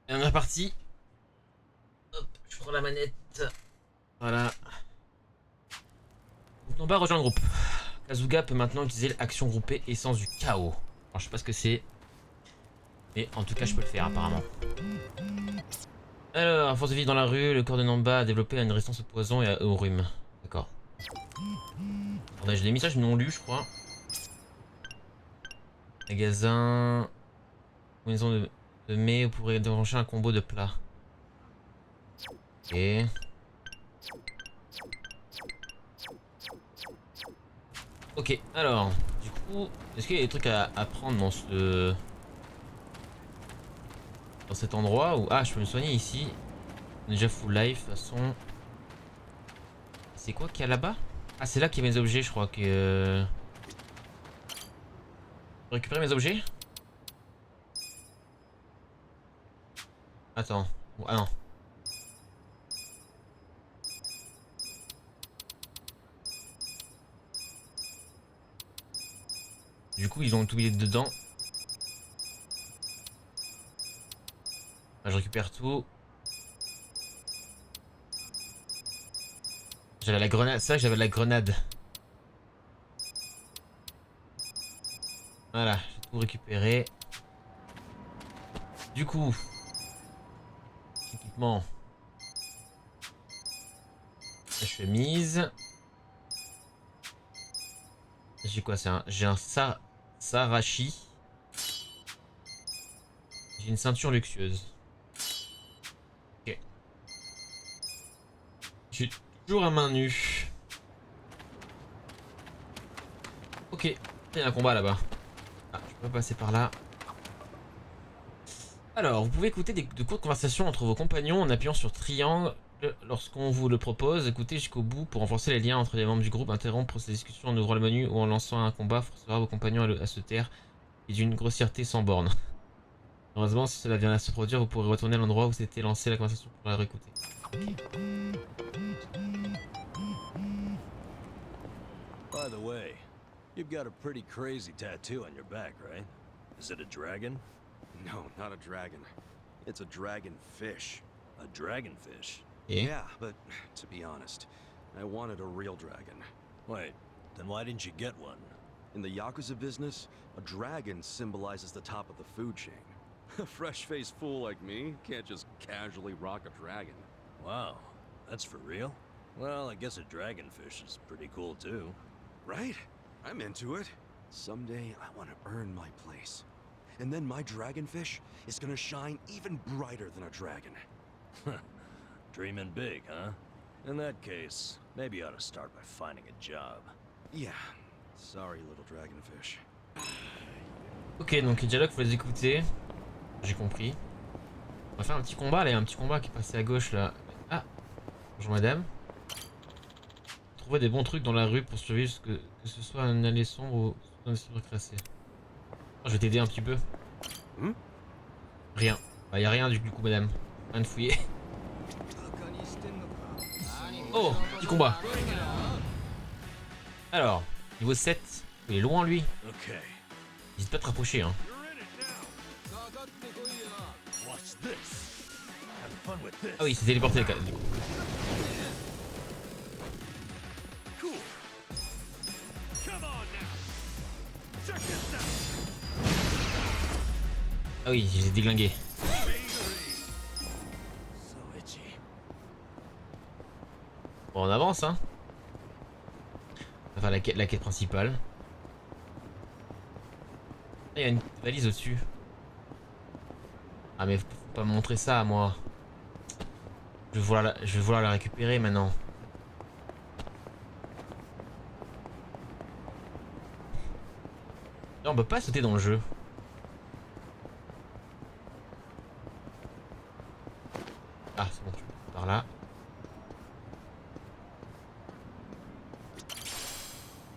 Et on est reparti. Hop, je prends la manette. Voilà. Donc Nomba rejoint le groupe. Kazuga peut maintenant utiliser l'action groupée essence du chaos. Alors, je sais pas ce que c'est. Mais en tout cas, je peux le faire apparemment. Alors, à force de vivre dans la rue, le corps de Namba a développé une résistance au poison et au rhume. D'accord. On a des messages non lus, je crois. Magasin. Maison de mai, vous pourrez déclencher un combo de plats. Ok. Ok, alors, du coup, est-ce qu'il y a des trucs à prendre dans cet endroit où... Ah, je peux me soigner ici. On est déjà full life, de toute façon. C'est quoi qu'il y a là-bas? Ah, c'est là qu'il y a mes objets, je crois que... Récupérer mes objets? Attends. Ah non. Du coup, ils ont tout mis dedans. Ah, je récupère tout. J'avais la grenade. C'est vrai que j'avais la grenade. Voilà, j'ai tout récupéré. Du coup, équipement. La chemise. J'ai quoi? J'ai un sarashi. J'ai une ceinture luxueuse. Ok. J'ai toujours à main nue. Ok. Il y a un combat là-bas. Ah, je peux pas passer par là. Alors, vous pouvez écouter de courtes conversations entre vos compagnons en appuyant sur triangle lorsqu'on vous le propose. Écoutez jusqu'au bout pour renforcer les liens entre les membres du groupe. Interrompre ces discussions en ouvrant le menu ou en lançant un combat forcera vos compagnons à se taire et d'une grossièreté sans borne. Heureusement, si cela vient à se produire, vous pourrez retourner à l'endroit où s'était lancé la conversation pour la réécouter. By the way, you've got a pretty crazy tattoo on your back, right? Is it a dragon? No, not a dragon. It's a dragonfish. A dragonfish? Et Yeah, but to be honest, I wanted a real dragon. Wait, then why didn't you get one? In the Yakuza business, a dragon symbolizes the top of the food chain. A fresh-faced fool like me can't just casually rock a dragon. Wow, that's for real? Well, I guess a dragonfish is pretty cool too. Right? I'm into it. Someday I want to earn my place. And then my dragonfish is gonna shine even brighter than a dragon. Dreaming big, huh? In that case, maybe you ought to start by finding a job. Yeah. Sorry, little dragonfish. ok, donc les dialogues, faut les écouter. J'ai compris. On va faire un petit combat là, il y a un petit combat qui est passé à gauche là. Ah, bonjour madame. Trouver des bons trucs dans la rue pour survivre, que ce soit un allée sombre ou un cibre crassé. Oh, je vais t'aider un petit peu. Rien. Bah, y a rien du coup, madame. Rien de fouiller. Oh, petit combat. Alors, niveau 7, il est loin lui. Okay. N'hésite pas à te rapprocher, hein. What's this? Have fun with this. Ah oui, c'est téléporté du coup. Cool. Come on now. Check this out. Ah oui, j'ai déglingué. So itchy. Bon, on avance, hein. On va faire la quête principale. Ah, il y a une valise au-dessus. Ah, mais faut pas me montrer ça à moi. Je vais vouloir la récupérer maintenant. Là, on peut pas sauter dans le jeu. Ah, c'est bon, je peux par là.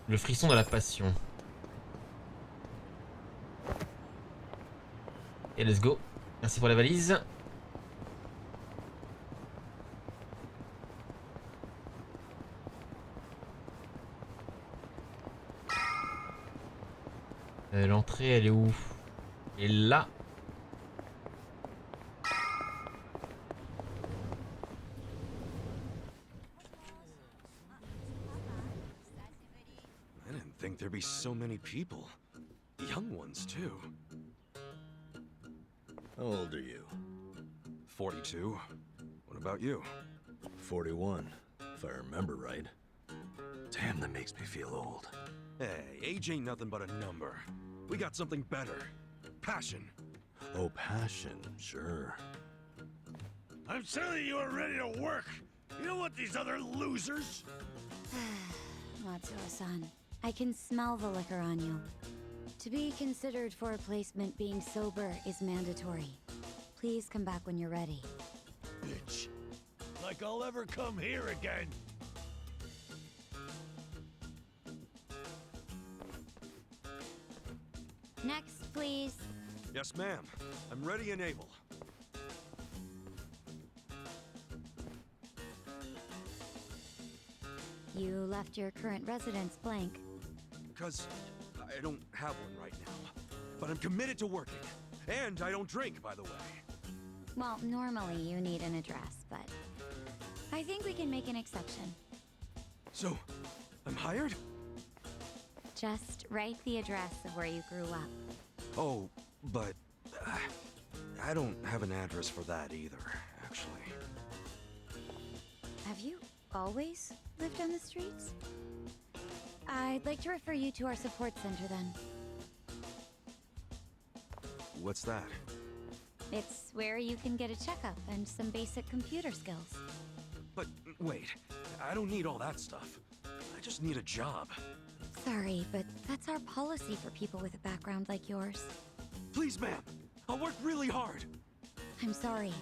Le frisson de la passion. Et let's go. Merci pour la valise. L'entrée, elle est où? Elle est là. think there'd be so many people. Young ones, too. How old are you? 42. What about you? 41, if I remember right. Damn, that makes me feel old. Hey, age ain't nothing but a number. We got something better. Passion. Oh, passion, sure. I'm telling you are ready to work. You know what these other losers? Matsuo-san, I can smell the liquor on you. To be considered for a placement, being sober is mandatory. Please come back when you're ready. Bitch. Like I'll ever come here again. Next, please. Yes, ma'am. I'm ready and able. You left your current residence blank. Because I don't have one right now. But I'm committed to working. And I don't drink, by the way. Well, normally you need an address, but I think we can make an exception. So, I'm hired? Just write the address of where you grew up. Oh, but I don't have an address for that either, actually. Have you always lived on the streets? I'd like to refer you to our support center then. What's that? It's where you can get a checkup and some basic computer skills. But wait, I don't need all that stuff. I just need a job. Sorry, but that's our policy for people with a background like yours. Please, ma'am. I'll work really hard. I'm sorry.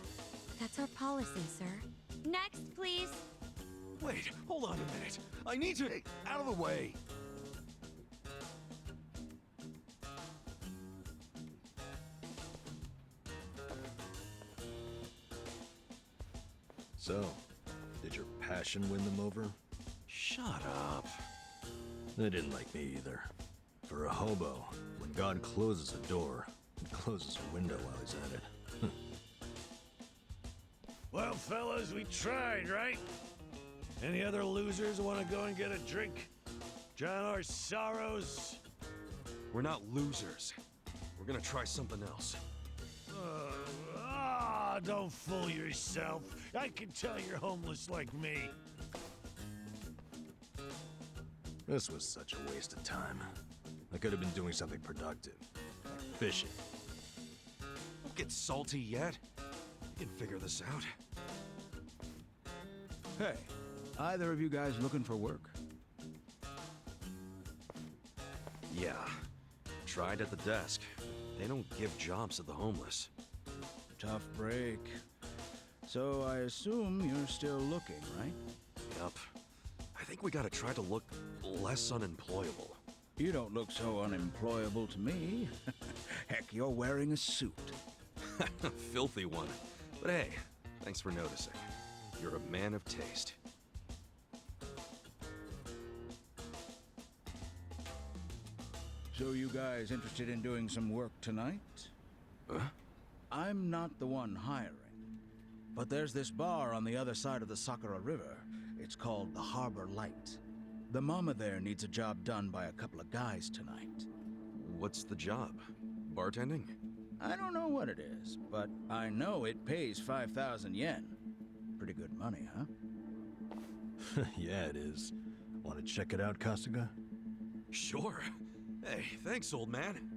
That's our policy, sir. Next, please. Wait, hold on a minute. I need to... Hey, out of the way. So, did your passion win them over? Shut up. They didn't like me either. For a hobo, when God closes a door, he closes a window while he's at it. Well, fellas, we tried, right? Any other losers want to go and get a drink? Drown our sorrows? We're not losers. We're gonna try something else. Don't fool yourself. I can tell you're homeless like me. This was such a waste of time. I could have been doing something productive, like fishing. Don't get salty yet. You can figure this out. Hey, either of you guys looking for work? Yeah. Tried at the desk. They don't give jobs to the homeless. Tough break. So I assume you're still looking, right? Yup. I think we gotta try to look less unemployable. You don't look so unemployable to me. Heck, you're wearing a suit. Filthy one. But hey, thanks for noticing. You're a man of taste. So you guys interested in doing some work tonight? Huh? I'm not the one hiring. But there's this bar on the other side of the Sakura River. It's called the Harbor Light. The mama there needs a job done by a couple of guys tonight. What's the job? Bartending? I don't know what it is, but I know it pays 5,000 yen. Pretty good money, huh? Yeah, it is. Want to check it out, Kasuga? Sure. Hey, thanks, old man.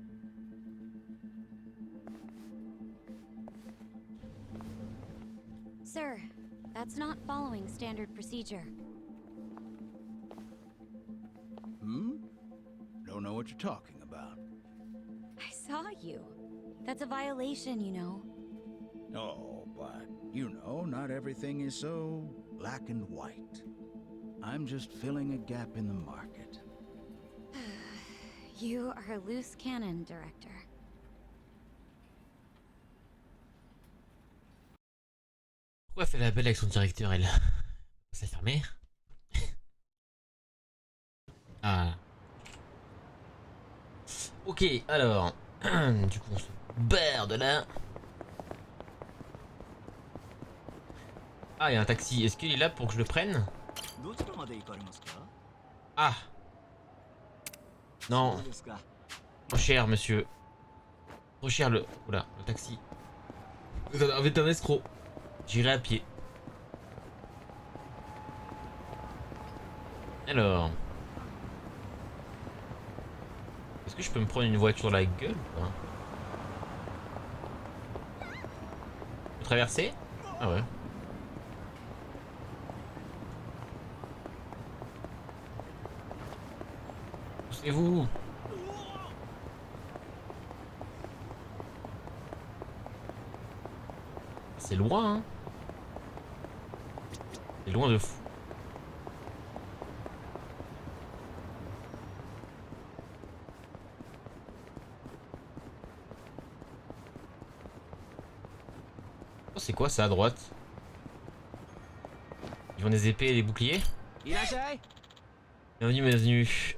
Sir, that's not following standard procedure. Don't know what you're talking about. I saw you. That's a violation, you know. Oh, but, you know, not everything is so black and white. I'm just filling a gap in the market. You are a loose cannon, Director. Pourquoi elle fait la belle avec son directeur, elle? Ça fermé. Ah. Ok, alors. Du coup, on se barre de là. Ah, il y a un taxi. Est-ce qu'il est là pour que je le prenne? Ah. Non. Trop cher, monsieur. Trop cher le... Oula, le taxi. Vous avez un escroc. J'irai à pied. Alors... Est-ce que je peux me prendre une voiture à la gueule ou pas? Je peux traverser? Ah ouais. Poussez-vous! C'est loin, hein? C'est loin de fou. Oh, c'est quoi ça à droite? Ils ont des épées et des boucliers? Bienvenue, bienvenue.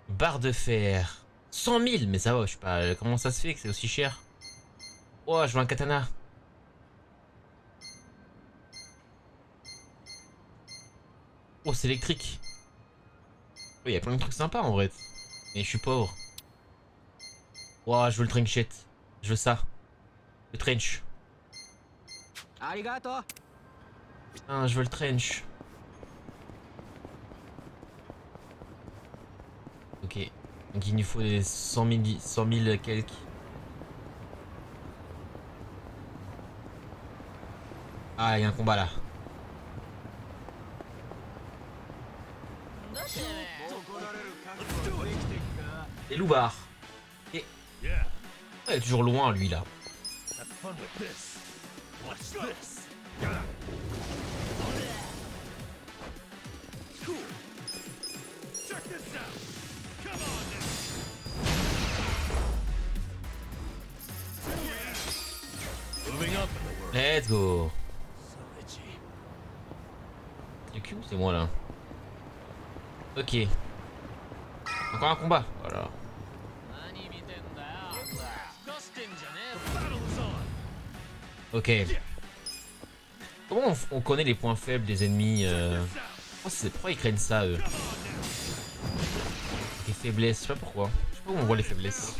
Barre de fer. 100 000, mais ça va, je sais pas. Comment ça se fait que c'est aussi cher? Oh, je veux un katana. Oh, c'est électrique. Il y a plein de trucs sympas en vrai. Mais je suis pauvre. Oh, je veux le trinket. Je veux ça. Le trench. Ah, je veux le trench. Ok. Donc il nous faut des 100 000 quelques. Ah, il y a un combat là. Et loubar. Et... Ah, il est toujours loin lui là. Let's go. C'est qui ou c'est moi là? Ok. Encore un combat. Voilà. Ok. Comment on connaît les points faibles des ennemis pourquoi ils craignent ça eux? Les faiblesses, je sais pas pourquoi. Je sais pas où on voit les faiblesses.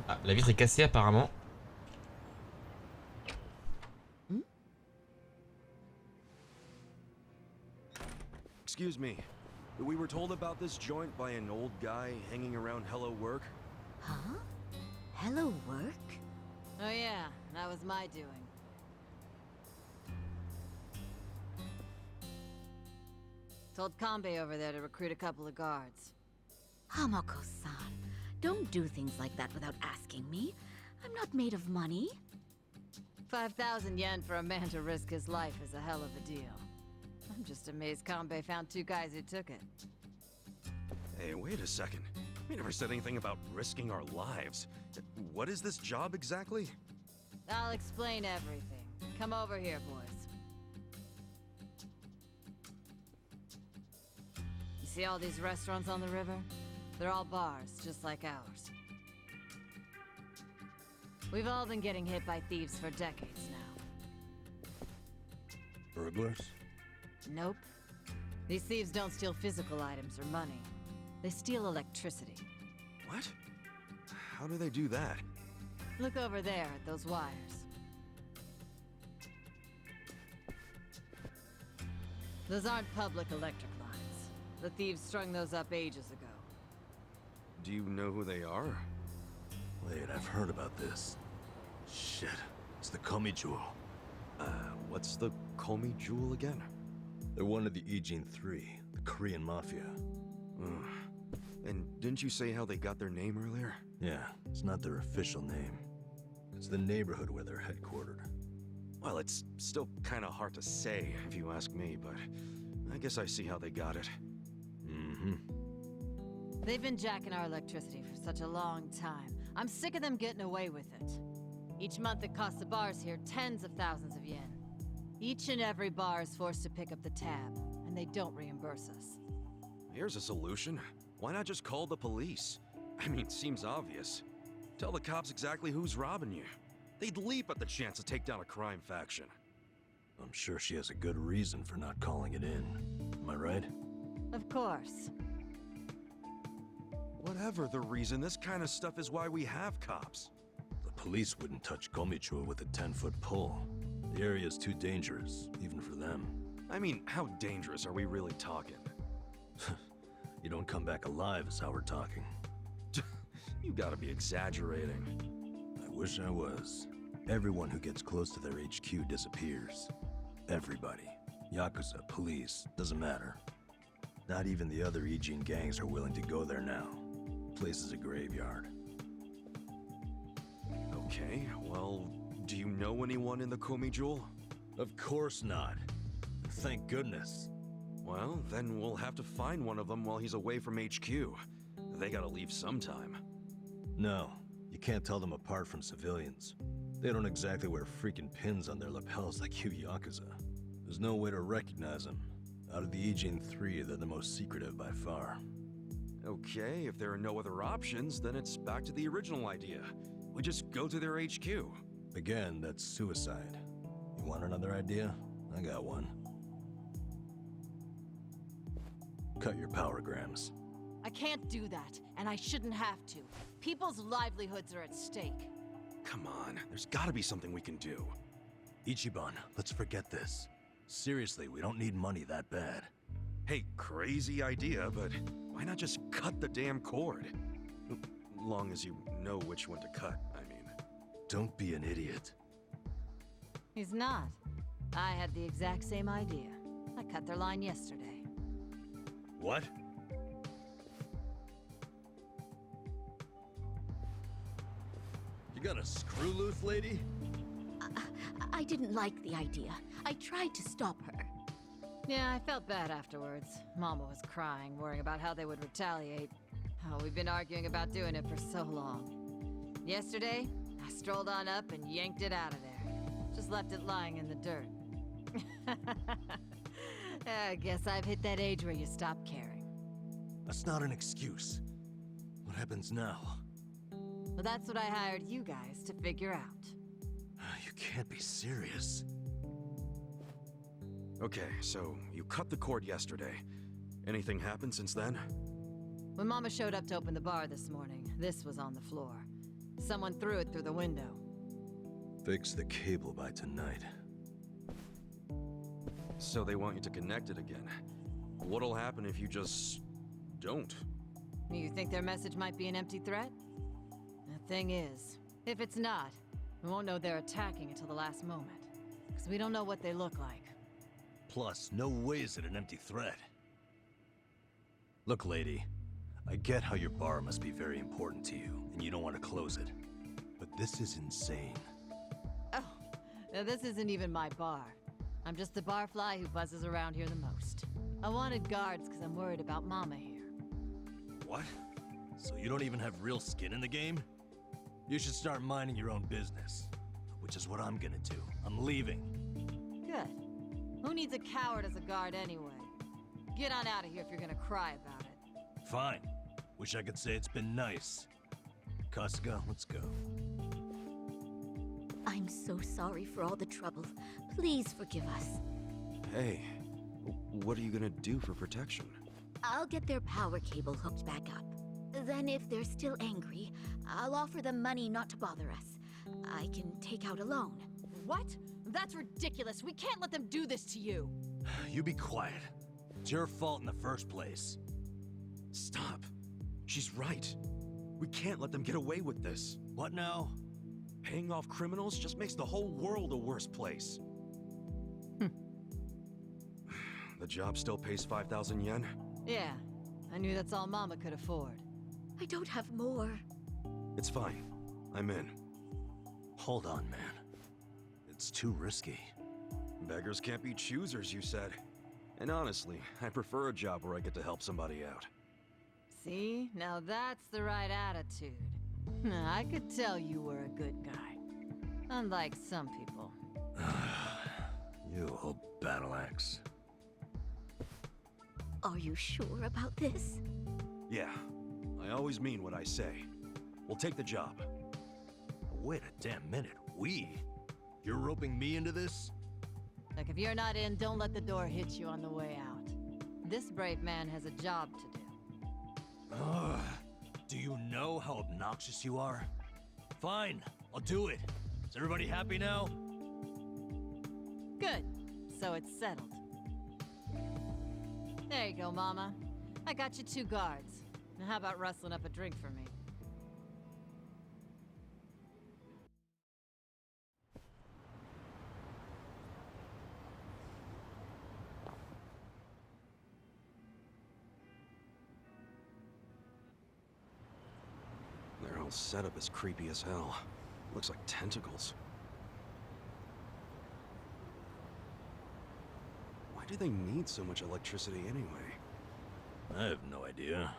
Ah, la vitre est cassée apparemment. Excuse me. We were told about this joint by an old guy hanging around Hello Work. Huh? Hello, work? Oh yeah, that was my doing. Told Kanbei over there to recruit a couple of guards. Hamako-san, don't do things like that without asking me. I'm not made of money. 5,000 yen for a man to risk his life is a hell of a deal. I'm just amazed Kanbei found two guys who took it. Hey, wait a second. We never said anything about risking our lives. What is this job exactly? I'll explain everything. Come over here, boys. You see all these restaurants on the river? They're all bars, just like ours. We've all been getting hit by thieves for decades now. Burglars? Nope. These thieves don't steal physical items or money. They steal electricity. What? How do they do that? Look over there at those wires. Those aren't public electric lines. The thieves strung those up ages ago. Do you know who they are? Wait, I've heard about this. Shit, it's the Komi Jewel. What's the Komi Jewel again? They're one of the Ijin Three, the Korean Mafia. And didn't you say how they got their name earlier? Yeah, it's not their official name. It's the neighborhood where they're headquartered. Well, it's still kind of hard to say, if you ask me, but I guess I see how they got it. Mm-hmm. They've been jacking our electricity for such a long time. I'm sick of them getting away with it. Each month it costs the bars here tens of thousands of yen. Each and every bar is forced to pick up the tab, and they don't reimburse us. Here's a solution. Why not just call the police? I mean, seems obvious. Tell the cops exactly who's robbing you. They'd leap at the chance to take down a crime faction. I'm sure she has a good reason for not calling it in. Am I right? Of course. Whatever the reason, this kind of stuff is why we have cops. The police wouldn't touch Komichua with a 10-foot pole. The area's too dangerous, even for them. I mean, how dangerous are we really talking? You don't come back alive is how we're talking. You gotta be exaggerating. I wish I was. Everyone who gets close to their HQ disappears. Everybody. Yakuza, police, doesn't matter. Not even the other Ijin gangs are willing to go there now. The place is a graveyard. Okay, well, do you know anyone in the Komi Jewel? Of course not. Thank goodness. Well, then we'll have to find one of them while he's away from HQ. They gotta leave sometime. No, you can't tell them apart from civilians. They don't exactly wear freaking pins on their lapels like you Yakuza. There's no way to recognize them. Out of the Ijin 3, they're the most secretive by far. Okay, if there are no other options, then it's back to the original idea. We just go to their HQ. Again, that's suicide. You want another idea? I got one. Cut your powergrams. I can't do that, and I shouldn't have to. People's livelihoods are at stake. Come on, there's gotta be something we can do. Ichiban, let's forget this. Seriously, we don't need money that bad. Hey, crazy idea, but why not just cut the damn cord? Long as you know which one to cut, I mean. Don't be an idiot. He's not. I had the exact same idea. I cut their line yesterday. What? You got a screw loose, lady? I didn't like the idea. I tried to stop her. Yeah, I felt bad afterwards. Mama was crying, worrying about how they would retaliate. Oh, we've been arguing about doing it for so long. Yesterday, I strolled on up and yanked it out of there. Just left it lying in the dirt. I guess I've hit that age where you stop caring. That's not an excuse. What happens now? Well, that's what I hired you guys to figure out. You can't be serious. Okay, so you cut the cord yesterday. Anything happened since then? When Mama showed up to open the bar this morning, this was on the floor. Someone threw it through the window. Fix the cable by tonight. So they want you to connect it again. What'll happen if you just don't? You think their message might be an empty threat? The thing is, if it's not, we won't know they're attacking until the last moment. Because we don't know what they look like. Plus, no way is it an empty threat. Look, lady, I get how your bar must be very important to you, and you don't want to close it. But this is insane. Oh, now this isn't even my bar. I'm just the barfly who buzzes around here the most. I wanted guards because I'm worried about Mama here. What? So you don't even have real skin in the game? You should start minding your own business. Which is what I'm gonna do. I'm leaving. Good. Who needs a coward as a guard anyway? Get on out of here if you're gonna cry about it. Fine. Wish I could say it's been nice. Kasuga, let's go. I'm so sorry for all the trouble. Please forgive us. Hey, what are you gonna do for protection? I'll get their power cable hooked back up. Then if they're still angry, I'll offer them money not to bother us. I can take out a loan. What? That's ridiculous. We can't let them do this to you. You be quiet. It's your fault in the first place. Stop. She's right. We can't let them get away with this. What now? Paying off criminals just makes the whole world a worse place. The job still pays 5,000 yen? Yeah, I knew that's all Mama could afford. I don't have more. It's fine. I'm in. Hold on, man. It's too risky. Beggars can't be choosers, you said. And honestly, I prefer a job where I get to help somebody out. See? Now that's the right attitude. I could tell you were a good guy. Unlike some people. You old battle axe. Are you sure about this? Yeah, I always mean what I say. We'll take the job. Wait a damn minute. We? You're roping me into this? Look, if you're not in, don't let the door hit you on the way out. This brave man has a job to do. Ugh. Do you know how obnoxious you are? Fine, I'll do it. Is everybody happy now? Good. So it's settled. There you go, Mama. I got you 2 guards. Now how about rustling up a drink for me? Their whole setup is creepy as hell. Looks like tentacles. Why do they need so much electricity anyway? I have no idea.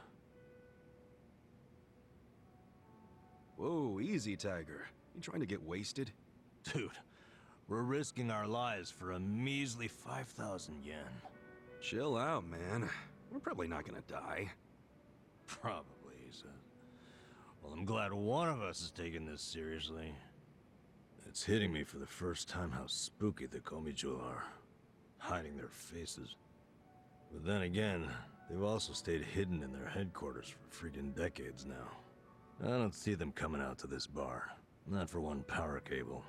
Whoa, easy, Tiger. You trying to get wasted? Dude, we're risking our lives for a measly 5,000 yen. Chill out, man. We're probably not gonna die. Probably, he said. Well, I'm glad one of us is taking this seriously. It's hitting me for the first time how spooky the Komichu are. Hiding their faces. But then again, they've also stayed hidden in their headquarters for freaking decades now. I don't see them coming out to this bar. Not for one power cable.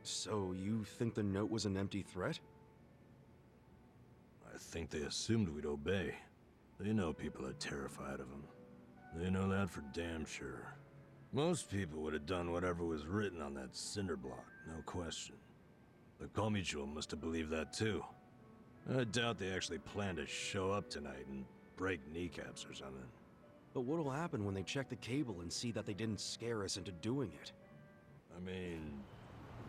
So you think the note was an empty threat? I think they assumed we'd obey. They know people are terrified of them. They know that for damn sure. Most people would have done whatever was written on that cinder block, no question. The Komichu must have believed that too. I doubt they actually plan to show up tonight and break kneecaps or something. But what'll happen when they check the cable and see that they didn't scare us into doing it? I mean,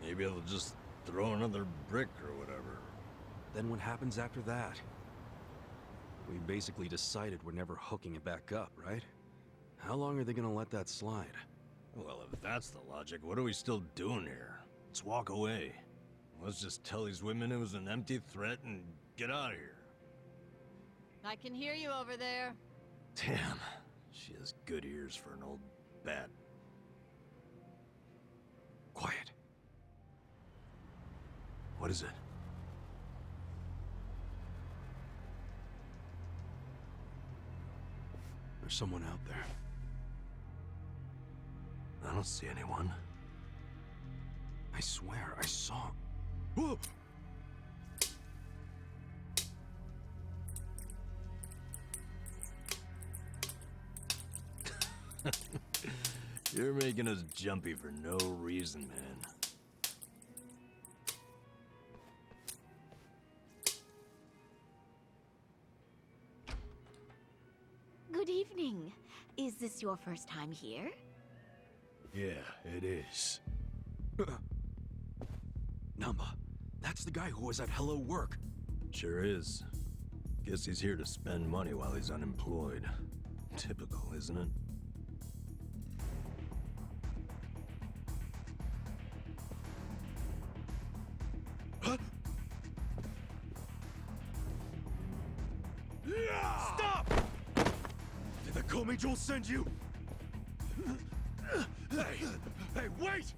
maybe they'll just throw another brick or whatever. Then what happens after that? We basically decided we're never hooking it back up, right? How long are they gonna let that slide? Well, if that's the logic, what are we still doing here? Let's walk away. Let's just tell these women it was an empty threat and get out of here. I can hear you over there. Damn, she has good ears for an old bat. Quiet. What is it? There's someone out there. I don't see anyone. I swear, I saw... Whoa! You're making us jumpy for no reason, man. Good evening. Is this your first time here? Yeah, it is. Namba, that's the guy who was at Hello Work. Sure is. Guess he's here to spend money while he's unemployed. Typical, isn't it? Huh? Stop! Did the Komichu send you? Hey, wait!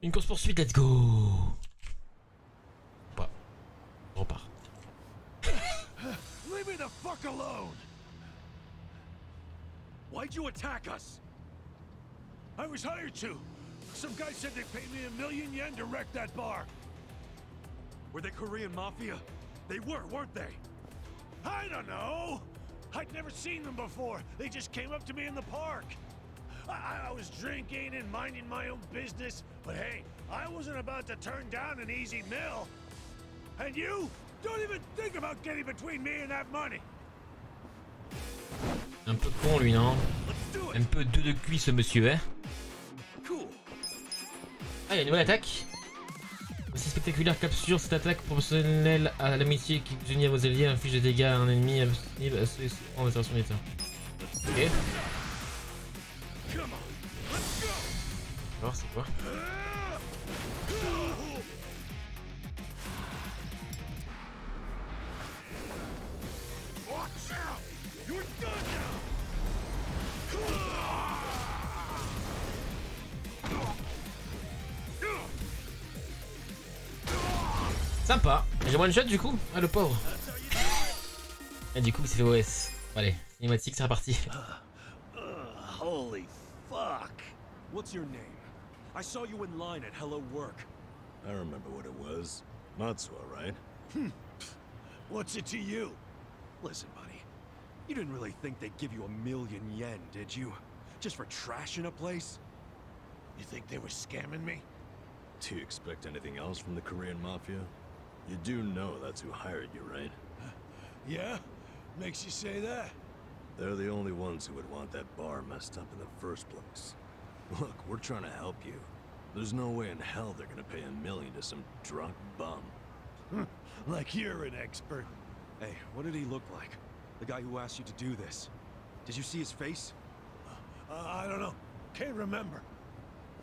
Une course-poursuite, let's go! Pas. On repart. Leave me the fuck alone! Why'd you attack us? I was hired to. Some guy said they paid me 1,000,000 yen to wreck that bar. Were they Korean mafia? They were, weren't they? I don't know. I'd never seen them before. They just came up to me in the park. I was drinking and minding my own business, but hey, I wasn't about to turn down an easy meal. And you? Don't even think about getting between me and that money. Un peu con lui, non? Un peu deux de cuisse ce monsieur, hein? Ah, il y a une nouvelle attaque. Aussi spectaculaire capture, cette attaque proportionnelle à l'amitié qui vous unit à vos alliés, inflige des dégâts à un ennemi impossible à ceux qui sont en intervention d'état. Ok. Alors, c'est quoi? Sympa. J'ai one shot du coup. Ah le pauvre. Et du coup c'est fait OS. Allez, cinématique, c'est reparti. Holy fuck. What's your name? I saw you in line at Hello Work. I remember what it was. Matsuo, right? What's it to you? Listen, buddy. You didn't really think they'd give you $1,000,000 yen, did you? Just for trashing a place? You think they were scamming me? Do you expect anything else from the Korean Mafia? You do know that's who hired you, right? Yeah? Makes you say that? They're the only ones who would want that bar messed up in the first place. Look, we're trying to help you. There's no way in hell they're gonna pay $1,000,000 to some drunk bum. Like you're an expert. Hey, what did he look like? The guy who asked you to do this. Did you see his face? I don't know. Can't remember.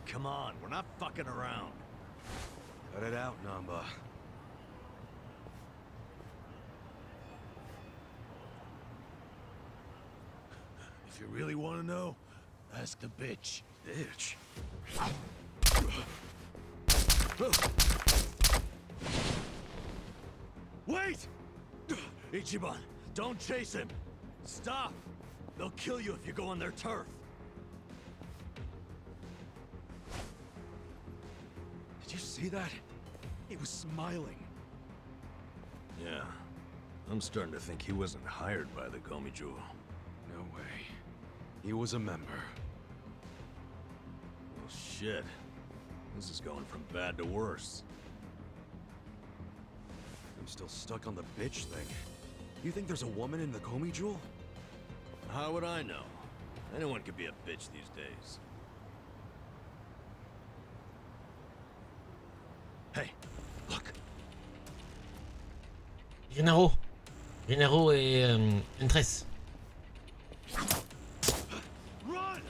Come on, we're not fucking around. Cut it out, Namba. If you really want to know, ask the bitch. Bitch. Wait! Ichiban, don't chase him. Stop. They'll kill you if you go on their turf. Did you see that? He was smiling. Yeah. I'm starting to think he wasn't hired by the Gomijo. No way. He was a member. Well, shit. This is going from bad to worse. I'm still stuck on the bitch thing. You think there's a woman in the Komi Jewel? How would I know? Anyone could be a bitch these days. Hey, look. Grinaro. Grinaro et N13. Run!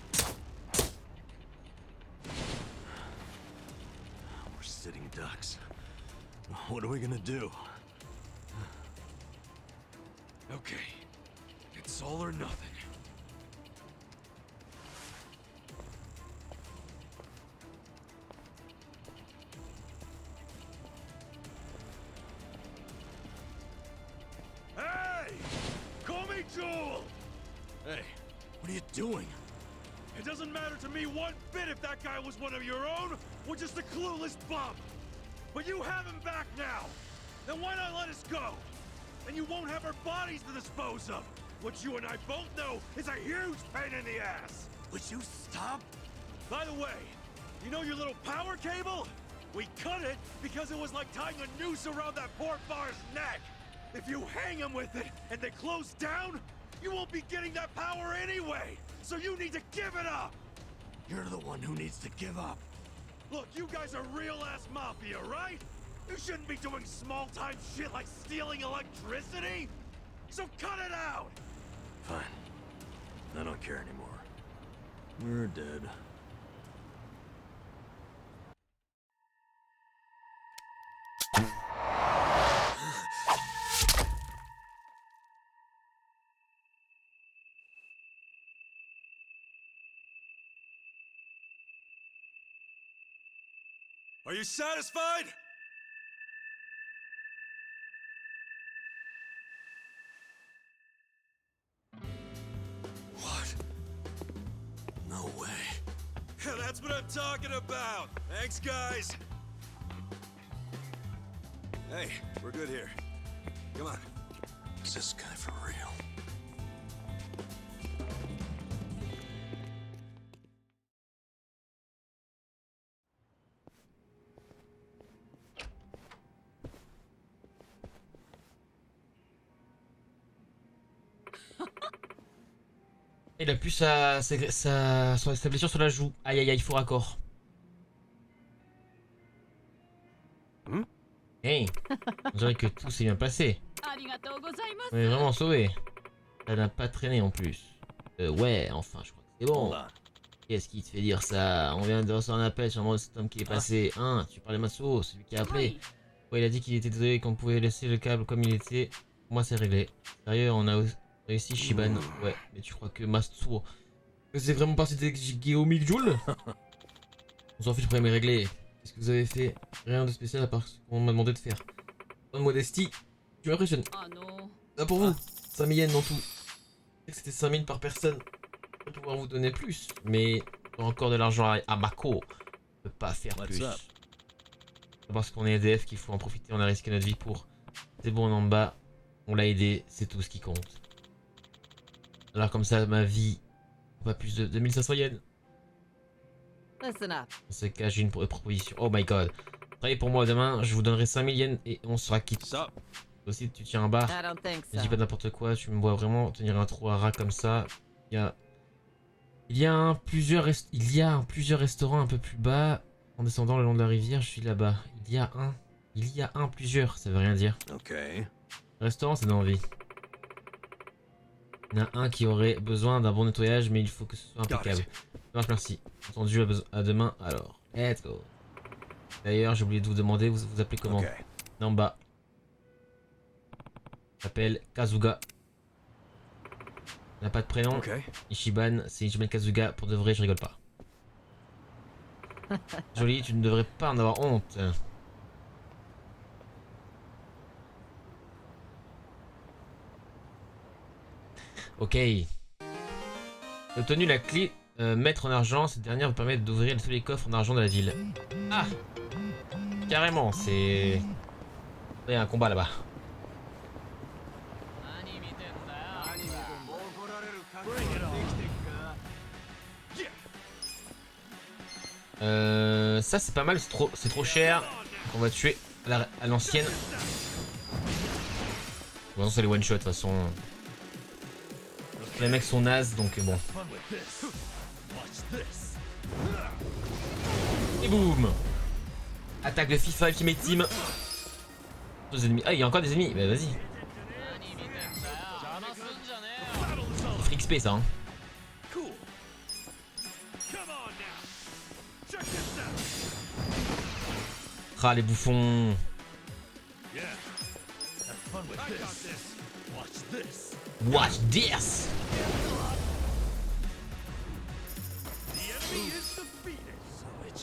We're sitting ducks. What are we gonna do? Okay. It's all or nothing. Hey! Komi Jewel! Hey, what are you doing? It doesn't matter to me one bit if that guy was one of your own or just a clueless bum. But you have him back now. Then why not let us go? And you won't have our bodies to dispose of. What you and I both know is a huge pain in the ass. Would you stop? By the way, you know your little power cable? We cut it because it was like tying a noose around that poor bar's neck. If you hang him with it and they close down, you won't be getting that power anyway. So you need to give it up. You're the one who needs to give up. Look, you guys are real-ass mafia, right? You shouldn't be doing small-time shit like stealing electricity. So cut it out. Fine. I don't care anymore. We're dead. Are you satisfied? What? No way. That's what I'm talking about. Thanks, guys. Hey, we're good here. Come on. Is this guy for real? Il a plus sa blessure sur la joue. Aïe aïe aïe, faux raccord. Hey, on dirait que tout s'est bien passé. On est vraiment sauvé. Ça n'a pas traîné en plus. Ouais, enfin, je crois que c'est bon. Qu'est-ce qui te fait dire ça? On vient de recevoir un appel sur cet homme qui est passé. Hein, tu parlais Matsuo, celui qui a appelé. Ouais, il a dit qu'il était désolé qu'on pouvait laisser le câble comme il était. Moi, c'est réglé. Sérieux, on a réussi Shiban. Ouais, mais tu crois que Matsuo c'est vraiment parti de Guillaume Joule? On s'en fiche, le problème est réglé. Qu'est-ce que vous avez fait? Rien de spécial à part ce qu'on m'a demandé de faire. Bonne modestie. Tu m'impressionnes. Oh non. Là pour vous. 5000 yens dans tout. Je sais que c'était 5000 par personne. Je vais pouvoir vous donner plus. Mais encore de l'argent à Mako. Je peux pas faire plus. Parce qu'on est EDF qu'il faut en profiter. On a risqué notre vie pour. C'est bon, on est en bas. On l'a aidé. C'est tout ce qui compte. Alors comme ça, ma vie. Pas plus de 2500 yens. Listen up. Dans ce cas, j'ai une proposition. Oh my god. Travaillez pour moi demain, je vous donnerai 5000 yens et on sera quitte. Ça. Aussi, tu tiens un bar. I don't think Je so. dis pas n'importe quoi, tu me vois vraiment tenir un trou à rat comme ça. Il y a plusieurs restaurants un peu plus bas. En descendant le long de la rivière, je suis là-bas. Il y a plusieurs, ça veut rien dire. Ok. Restaurant, c'est dans la vie. Il y en a un qui aurait besoin d'un bon nettoyage, mais il faut que ce soit impeccable. Non, merci. Entendu, à demain, alors. Let's go. D'ailleurs, j'ai oublié de vous demander, vous vous appelez comment? Namba. J'appelle Kazuga. Il n'a pas de prénom. Ishiban, c'est Ichiban Kazuga. Pour de vrai, je rigole pas. Joli, tu ne devrais pas en avoir honte. Ok. J'ai obtenu la clé maître en argent. Cette dernière vous permet d'ouvrir tous les coffres en argent de la ville. Ah! Carrément, c'est... Il y a un combat là-bas. Ça c'est pas mal, c'est trop cher. Donc on va tuer à l'ancienne. De toute façon c'est les one shot de toute façon. Les mecs sont nazes donc bon. Et boum. Attaque de FIFA Ultimate Team. 2 ennemis. Ah il y a encore des ennemis, bah vas-y. C'est free XP ça hein. Ah les bouffons. Watch this.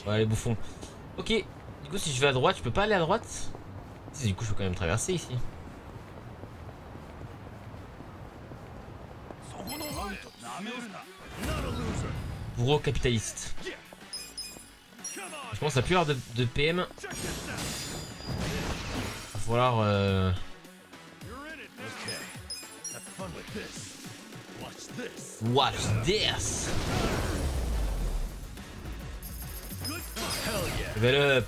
Ouais les bouffons. Ok. Du coup si je vais à droite, je peux pas aller à droite. Si, du coup je peux quand même traverser ici. Bourreau capitaliste. Je pense qu'il n'y a plus avoir de PM. Va falloir Watch this. Level up.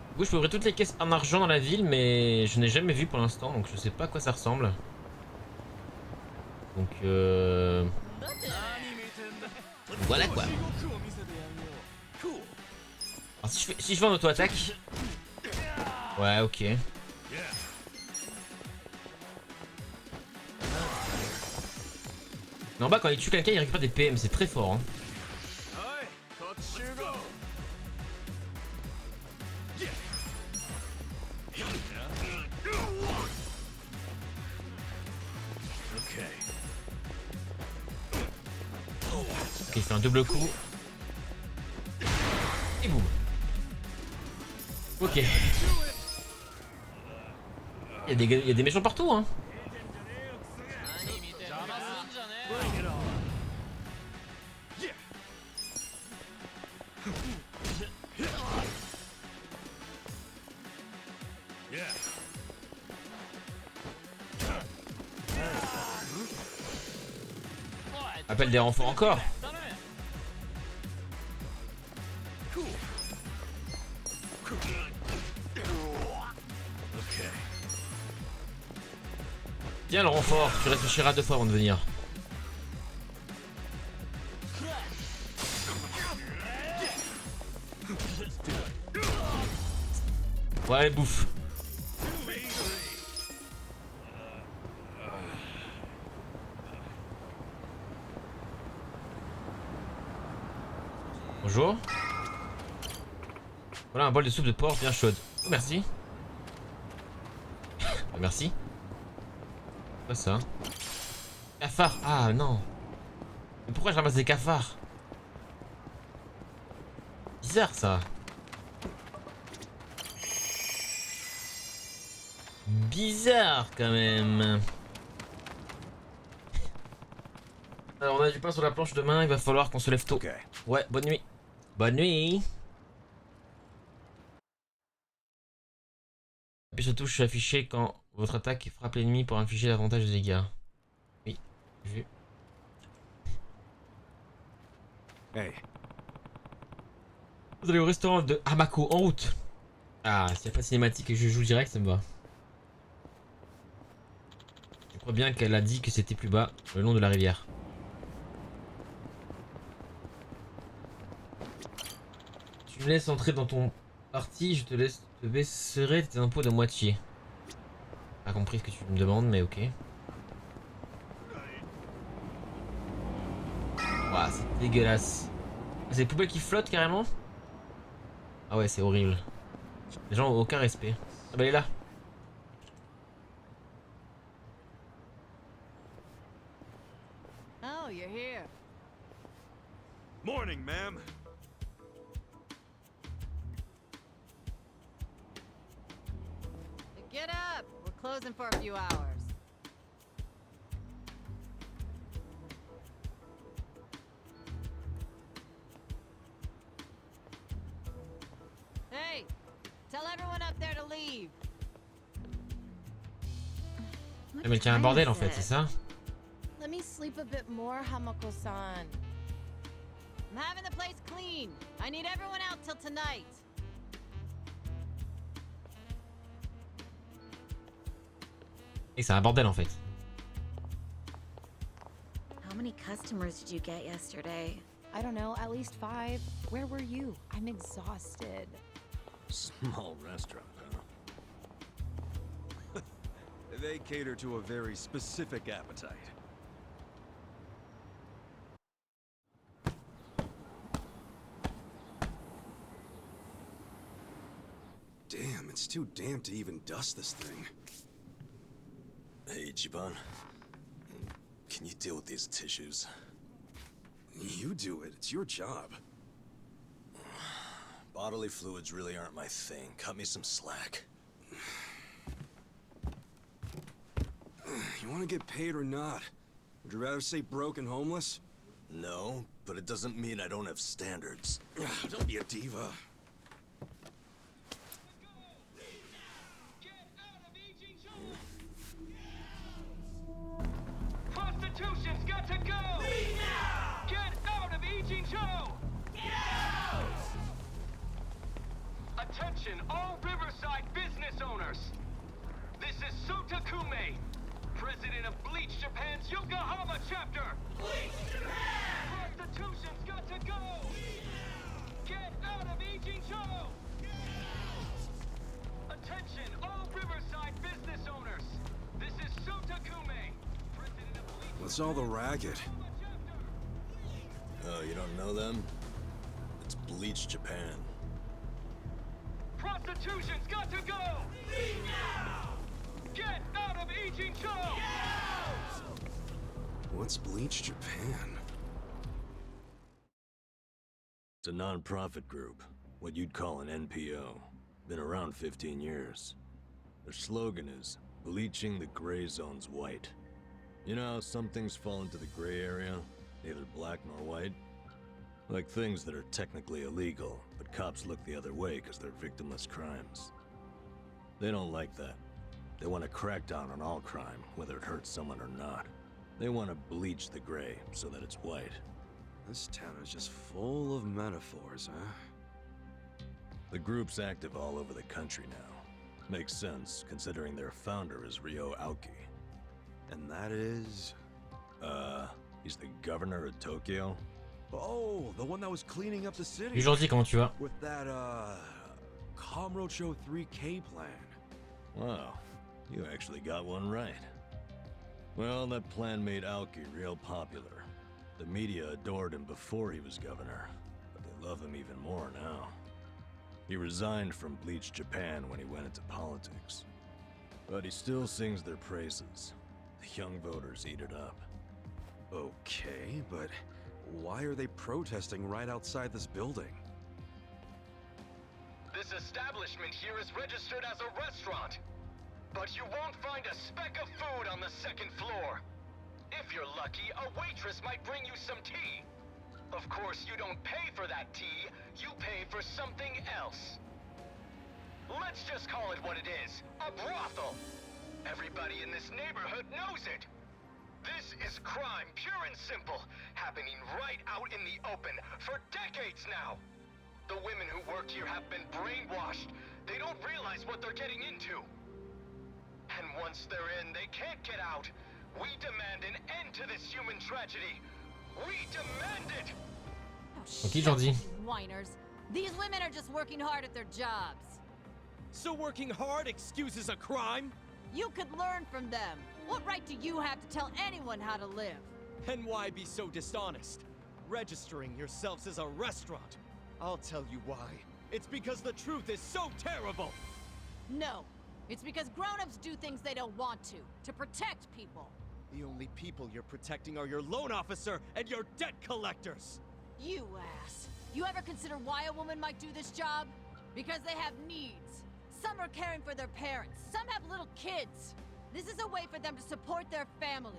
Du coup je peux ouvrir toutes les caisses en argent dans la ville mais je n'ai jamais vu pour l'instant donc je sais pas à quoi ça ressemble. Donc voilà quoi. Alors si je fais en auto-attaque. Ouais ok. Mais en bas quand il tue quelqu'un il récupère des PM, c'est très fort hein. Ok il fait un double coup. Et boum. Ok. Il y a des méchants partout hein. Appelle des renforts encore. Viens le renfort, tu réfléchiras 2 fois avant de venir. Ouais, bouffe. Bonjour. Voilà un bol de soupe de porc bien chaude. Oh, merci. Merci. Quoi ça? Cafard. Ah non. Mais pourquoi je ramasse des cafards? Bizarre ça. bizarre quand même. Alors on a du pain sur la planche demain, il va falloir qu'on se lève tôt. Okay. Ouais, bonne nuit. Bonne nuit. Puis surtout, je suis affiché quand votre attaque frappe l'ennemi pour infliger davantage de dégâts. Oui, vu. Hey, Vous allez au restaurant de Hamako en route. Ah, s'il n'y a pas de cinématique et que je joue direct, ça me va. Je crois bien qu'elle a dit que c'était plus bas, le long de la rivière. Tu me laisses entrer dans ton parti, je te baisserai tes impôts de moitié. Pas compris ce que tu me demandes, mais ok. Ouah, c'est dégueulasse. C'est des poubelles qui flottent carrément? Ah ouais, c'est horrible. Les gens ont aucun respect. Ah bah elle est là. Oh, you're here. morning, ma'am. Get up! We're closing for a few hours. Hey! Tell everyone up there to leave. Ah, mais tiens un bordel en fait, c'est ça? Let me sleep a bit more, Hamako-san. I'm having the place clean. I need everyone out till tonight. Et c'est un bordel en fait. How many customers did you get yesterday? I don't know, at least 5. Where were you? I'm exhausted. Small restaurant, huh? They cater to a very specific appetite. Damn, it's too damp to even dust this thing. Hey, Ichiban. Can you deal with these tissues? You do it. It's your job. Bodily fluids really aren't my thing. Cut me some slack. You want to get paid or not? Would you rather say broke and homeless? No, but it doesn't mean I don't have standards. Don't be a diva. Prostitution's got to go! Get out of Ijincho! Attention, all Riverside business owners! This is Sotakume, president of Bleach Japan's Yokohama chapter! Bleach Japan! Prostitution's got to go! Get out of Ijincho! Attention, all Riverside business owners! This is Sotakume, president of Bleach What's all the racket? Oh, you don't know them? It's Bleach Japan. Prostitution's got to go! Leave now! Get out of Ijincho! What's Bleach Japan? It's a non-profit group, what you'd call an NPO. Been around 15 years. Their slogan is, bleaching the gray zones white. You know how some things fall into the gray area, neither black nor white? Like things that are technically illegal, but cops look the other way because they're victimless crimes. They don't like that. They want to crack down on all crime, whether it hurts someone or not. They want to bleach the gray so that it's white. This town is just full of metaphors, huh? The group's active all over the country now. Makes sense, considering their founder is Ryo Aoki. And that is... He's the governor of Tokyo. Oh, the one that was cleaning up the city. Du gentil, comment tu vas? With that, Kamurocho 3K plan. Wow, you actually got one right. Well, that plan made Aoki real popular. The media adored him before he was governor, but they love him even more now. He resigned from Bleach Japan when he went into politics. But he still sings their praises. The young voters eat it up. Okay, but why are they protesting right outside this building? This establishment here is registered as a restaurant. But you won't find a speck of food on the second floor. If you're lucky, a waitress might bring you some tea. Of course, you don't pay for that tea, you pay for something else. Let's just call it what it is, a brothel. Everybody in this neighborhood knows it. This is crime, pure and simple, happening right out in the open for decades now. The women who work here have been brainwashed. They don't realize what they're getting into. And once they're in, they can't get out. We demand an end to this human tragedy. We demand it! Oh, Ok, Jordi. Whiners. These women are just working hard at their jobs. So working hard excuses a crime? You could learn from them. What right do you have to tell anyone how to live? And why be so dishonest? Registering yourselves as a restaurant. I'll tell you why. It's because the truth is so terrible! No. It's because grown-ups do things they don't want to protect people. The only people you're protecting are your loan officer and your debt collectors! You ass. You ever consider why a woman might do this job? Because they have needs. Some are caring for their parents. Some have little kids. This is a way for them to support their families.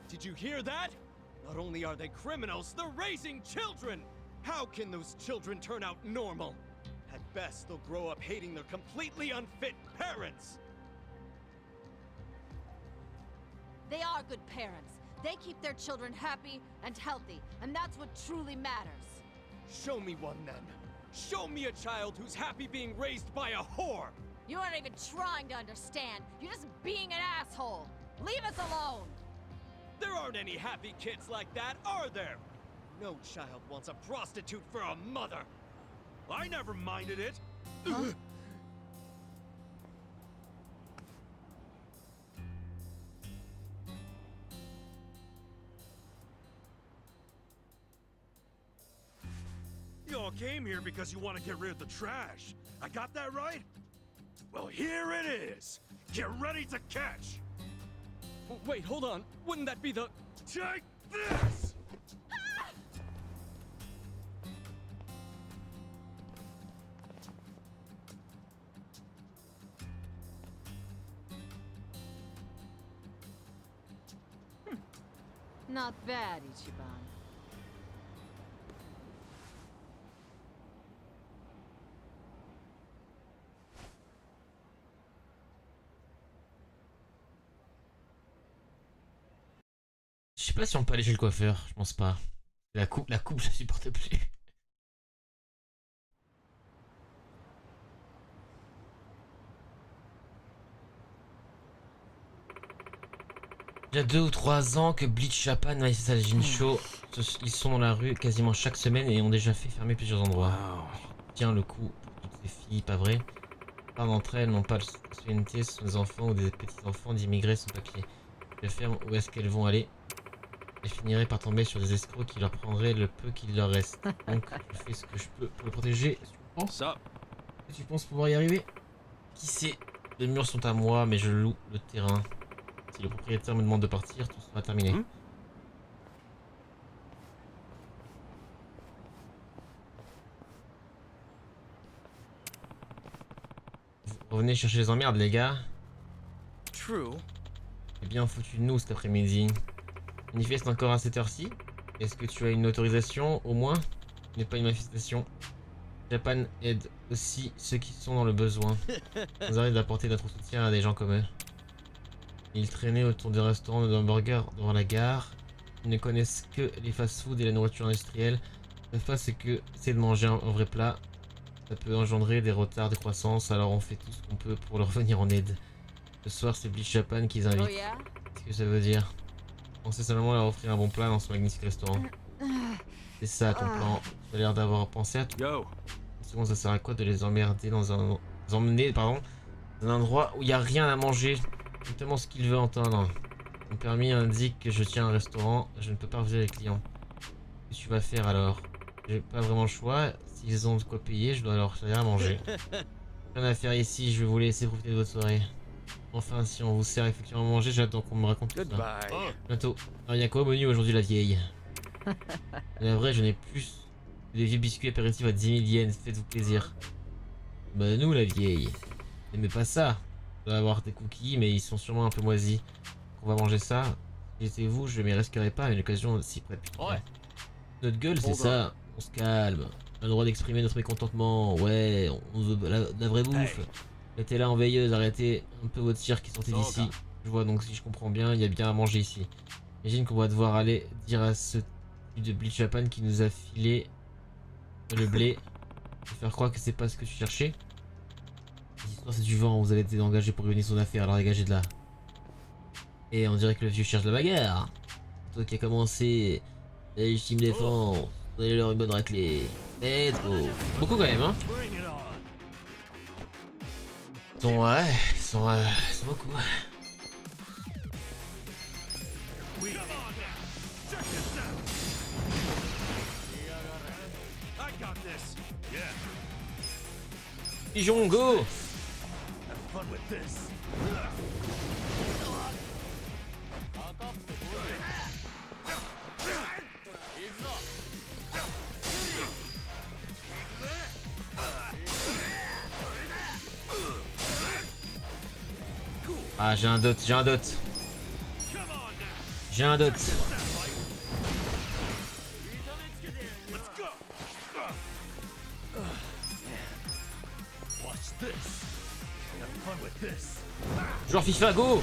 Did you hear that? Not only are they criminals, they're raising children! How can those children turn out normal? At best, they'll grow up hating their completely unfit parents! They are good parents. They keep their children happy and healthy, and that's what truly matters. Show me one then. Show me a child who's happy being raised by a whore! You aren't even trying to understand. You're just being an asshole. Leave us alone! There aren't any happy kids like that, are there? No child wants a prostitute for a mother. I never minded it. Huh? You all came here because you want to get rid of the trash. I got that right? Well, here it is. Get ready to catch. Wait, hold on. Wouldn't that be the... Take this! Not bad, Ichiban. Je sais pas si on peut aller chez le coiffeur, je pense pas. La coupe, je la supporte plus. Il y a 2 ou 3 ans que Bleach Japan a essayé sa Jinsho. Ils sont dans la rue quasiment chaque semaine et ont déjà fait fermer plusieurs endroits. Tiens le coup pour toutes ces filles, pas vrai? Pas d'entre elles n'ont pas de citoyenneté, ce sont des enfants ou des petits enfants d'immigrés sans papier. Je ferme, où est-ce qu'elles vont aller? Elles finiraient par tomber sur des escrocs qui leur prendraient le peu qu'il leur reste. Donc je fais ce que je peux pour le protéger. Tu penses? Tu penses pouvoir y arriver? Qui sait? Les murs sont à moi mais je loue le terrain. Si le propriétaire me demande de partir, tout sera terminé. Vous revenez chercher les emmerdes les gars? True. C'est bien foutu de nous cet après-midi. Manifeste encore à cette heure-ci? Est-ce que tu as une autorisation au moins? Ce n'est pas une manifestation. Japan aide aussi ceux qui sont dans le besoin. On arrive d'apporter notre soutien à des gens comme eux. Ils traînaient autour des restaurants de hamburgers devant la gare. Ils ne connaissent que les fast-food et la nourriture industrielle. La face c'est que c'est de manger un vrai plat. Ça peut engendrer des retards de croissance, alors on fait tout ce qu'on peut pour leur venir en aide. Ce soir c'est Bleach Japan qui les invite. Oh yeah? Qu'est-ce que ça veut dire? Pensez seulement leur offrir un bon plat dans ce magnifique restaurant. C'est ça ton plan. Tu as l'air d'avoir pensé à tout. Yo. Second, ça sert à quoi de les emmerder dans un... emmener, pardon, dans un endroit où il n'y a rien à manger? Exactement ce qu'il veut entendre. Mon permis indique que je tiens un restaurant, je ne peux pas refuser les clients. Qu'est-ce que tu vas faire alors? J'ai pas vraiment le choix. S'ils ont de quoi payer, je dois leur servir à manger. Rien à faire ici, je vais vous laisser profiter de votre soirée. Enfin, si on vous sert effectivement à manger, j'attends qu'on me raconte tout ça. Bientôt. Alors, il y a quoi au menu aujourd'hui, la vieille? La vraie, je n'ai plus des vieux biscuits apéritifs à 10 000 yens, faites-vous plaisir. Bah nous la vieille. N'aimez pas ça. On doit avoir des cookies mais ils sont sûrement un peu moisis. On va manger ça. Si j'étais vous, je m'y risquerais pas à une occasion si près. Ouais. Notre gueule c'est ça. On se calme. On a le droit d'exprimer notre mécontentement. Ouais, on veut la vraie bouffe. Mettez là en veilleuse, arrêtez un peu votre cirque qui sortait d'ici. Je vois donc si je comprends bien, il y a bien à manger ici. J'imagine qu'on va devoir aller dire à ce type de Bleach Japan qui nous a filé le blé. Et faire croire que c'est pas ce que tu cherchais. L'histoire c'est du vent, vous avez été engagé pour réunir son affaire, alors dégagez de là. Et on dirait que le vieux cherche la bagarre. Toi qui a commencé la légitime défense, donnez-leur une bonne raclée. Let's go. Beaucoup quand même hein. Ils sont ils sont beaucoup. Pigeon, go! Ah, j'ai un dot. J'ai un dot. Joueur FIFA, go!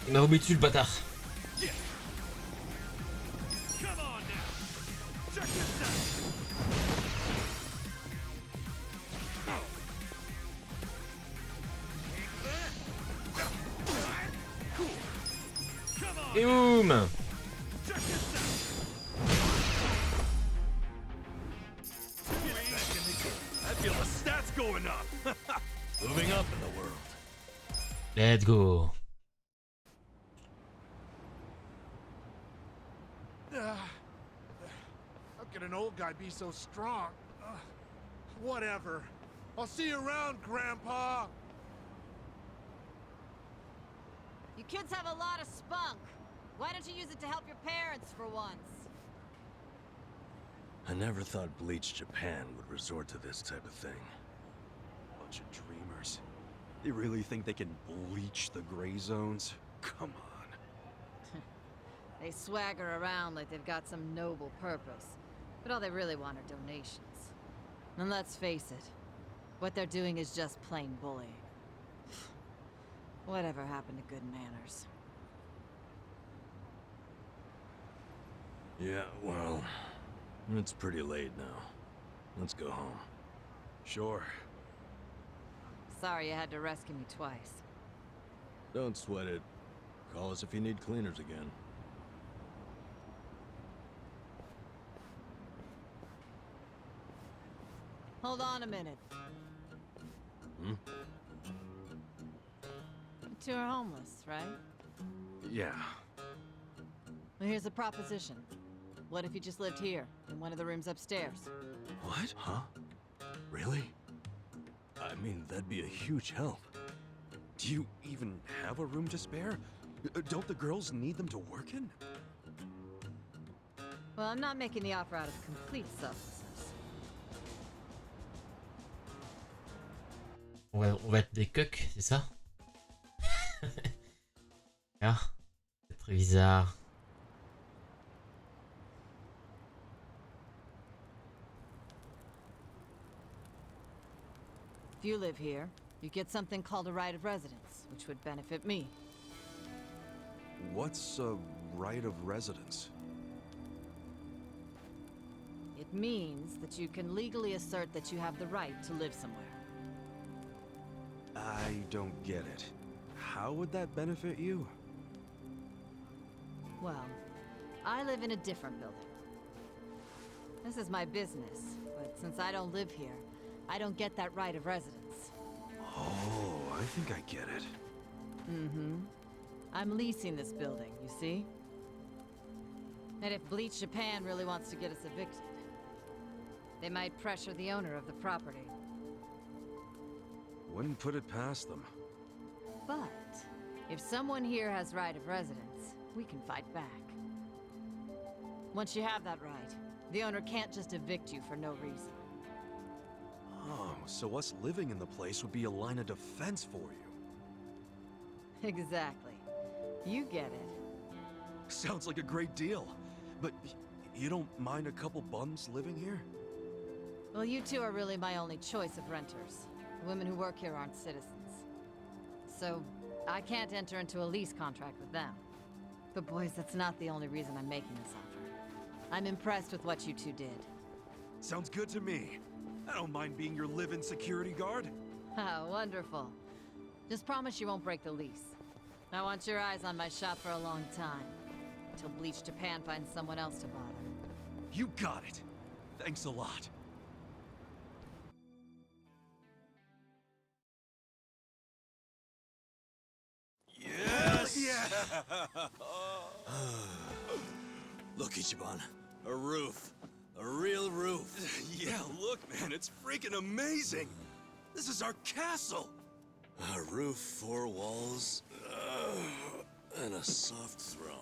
Il m'a vomi dessus le bâtard. Et boum! Let's go. How can an old guy be so strong? Whatever. I'll see you around, Grandpa. You kids have a lot of spunk. Why don't you use it to help your parents for once? I never thought Bleach Japan would resort to this type of thing. Bunch of dreamers. They really think they can bleach the gray zones? Come on. They swagger around like they've got some noble purpose. But all they really want are donations. And let's face it, what they're doing is just plain bullying. Whatever happened to good manners? Yeah, well, it's pretty late now. Let's go home. Sure. Sorry you had to rescue me twice. Don't sweat it. Call us if you need cleaners again. Hold on a minute. Hmm? You two are homeless, right? Yeah. Well, here's a proposition. What if you just lived here, in one of the rooms upstairs? What? Huh? Really? I mean, that'd be a huge help. Do you even have a room to spare? Don't the girls need them to work in? Well, I'm not making the offer out of complete selflessness. On va être des cucks, c'est ça? Ah, c'est très bizarre. If you live here, you get something called a right of residence, which would benefit me. What's a right of residence? It means that you can legally assert that you have the right to live somewhere. I don't get it. How would that benefit you? Well, I live in a different building. This is my business, but since I don't live here, I don't get that right of residence. Oh, I think I get it. Mm-hmm. I'm leasing this building, you see? And if Bleach Japan really wants to get us evicted, they might pressure the owner of the property. Wouldn't put it past them. But if someone here has right of residence, we can fight back. Once you have that right, the owner can't just evict you for no reason. Oh, so us living in the place would be a line of defense for you. Exactly. You get it. Sounds like a great deal. But you don't mind a couple bums living here? Well, you two are really my only choice of renters. The women who work here aren't citizens. So, I can't enter into a lease contract with them. But boys, that's not the only reason I'm making this offer. I'm impressed with what you two did. Sounds good to me. I don't mind being your live-in security guard. Ah, wonderful. Just promise you won't break the lease. I want your eyes on my shop for a long time. Until Bleach Japan finds someone else to bother. You got it. Thanks a lot. Yes! Yeah! Look, Ichiban. A roof. A real roof. Yeah, look, man, it's freaking amazing. This is our castle. A roof, 4 walls, and a soft throne.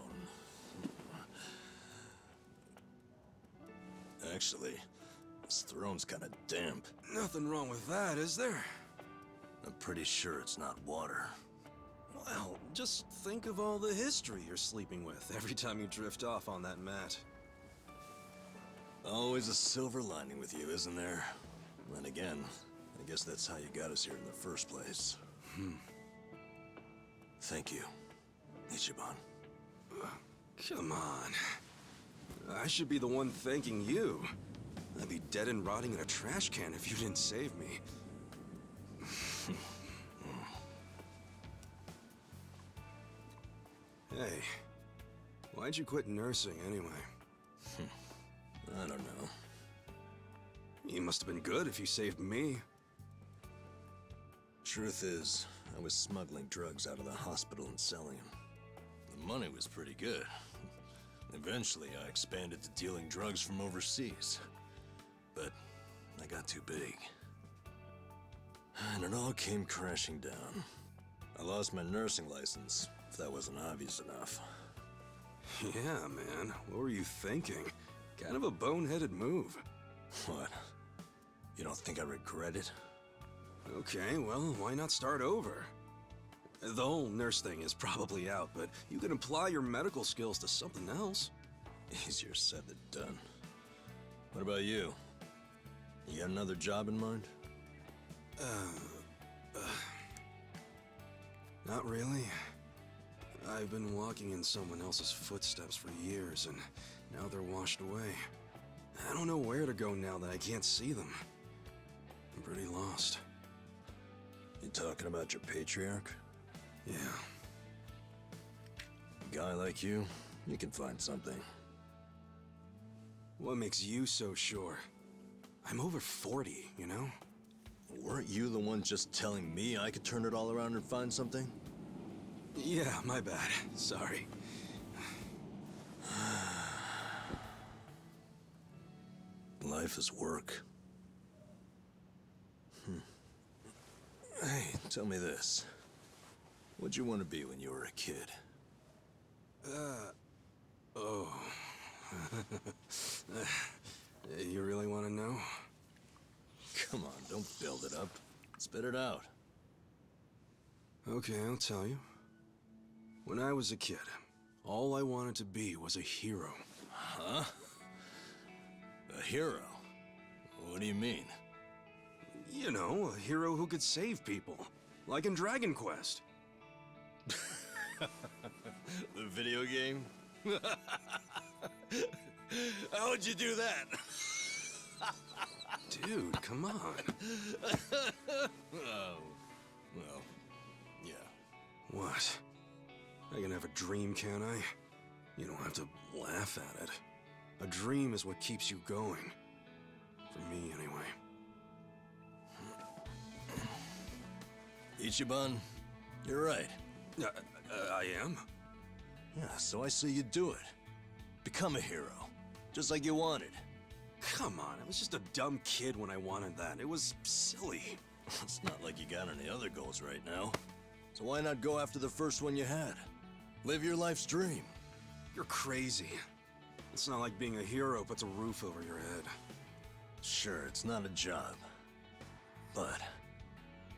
Actually, this throne's kind of damp. Nothing wrong with that, is there? I'm pretty sure it's not water. Well, just think of all the history you're sleeping with every time you drift off on that mat. Always a silver lining with you, isn't there? Then again, I guess that's how you got us here in the first place. Thank you, Ichiban. Come on. I should be the one thanking you. I'd be dead and rotting in a trash can if you didn't save me. Hey, why'd you quit nursing anyway? I don't know. You must have been good if you saved me. Truth is, I was smuggling drugs out of the hospital and selling them. The money was pretty good. Eventually, I expanded to dealing drugs from overseas. But I got too big. And it all came crashing down. I lost my nursing license, if that wasn't obvious enough. Yeah, man. What were you thinking? Kind of a boneheaded move. What? You don't think I regret it? Okay, well, why not start over? The whole nurse thing is probably out, but you can apply your medical skills to something else. Easier said than done. What about you? You got another job in mind? Not really. I've been walking in someone else's footsteps for years, and now they're washed away. I don't know where to go now that I can't see them. I'm pretty lost. You talking about your patriarch? Yeah. A guy like you can find something. What makes you so sure? I'm over 40, you know? Weren't you the one just telling me I could turn it all around and find something? Yeah, my bad. Sorry. Life is work. Hey, tell me this. What'd you want to be when you were a kid? Oh. You really want to know? Come on, don't build it up. Spit it out. Okay, I'll tell you. When I was a kid, all I wanted to be was a hero. Huh? A hero? What do you mean? You know, a hero who could save people. Like in Dragon Quest. The video game? How'd you do that? Dude, come on. Oh, well, yeah. What? I can have a dream, can't I? You don't have to laugh at it. A dream is what keeps you going. For me, anyway. Ichiban, you're right. I am? Yeah, so I say you do it. Become a hero, just like you wanted. Come on, I was just a dumb kid when I wanted that. It was silly. It's not like you got any other goals right now. So why not go after the first one you had? Live your life's dream. You're crazy. It's not like being a hero puts a roof over your head. Sure, it's not a job. But